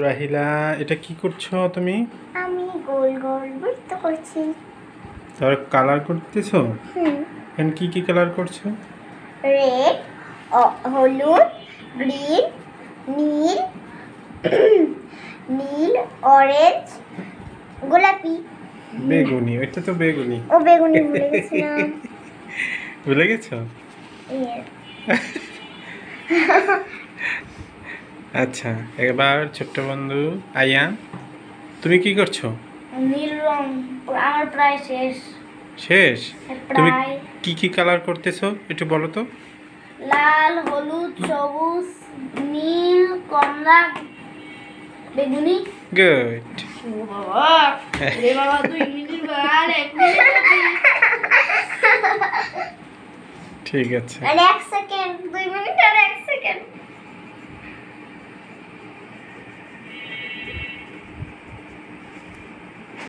রাহিলা, এটা কি করছো তুমি? আমি গোল গোল বৃত্ত করছি। তার কালার করতেছো? এখন কি কি কালার করছো? রেড, হলুদ, গ্রিন, নীল, নীল, অরেঞ্জ, গোলাপি, বেগুনি। এটা তো বেগুনি। ও বেগুনি ভুলে গেছিলাম। ভুলে গেছো? Yes. আচ্ছা, এবার ছোট্ট বন্ধু আয়ান, তুমি কি করছো? নীল রং আমার প্রায় শেষ। শেষ? তুমি প্রায় কি কি কালার করতেছো একটু বলো তো। লাল, হলুদ, সবুজ, নীল, কমলা, বেগুনি। গুড। বাবা, রে বাবা, 2 মিনিট আর 1 মিনিট। ঠিক আছে। আর 1 সেকেন্ড, 2 মিনিট আর 1 সেকেন্ড।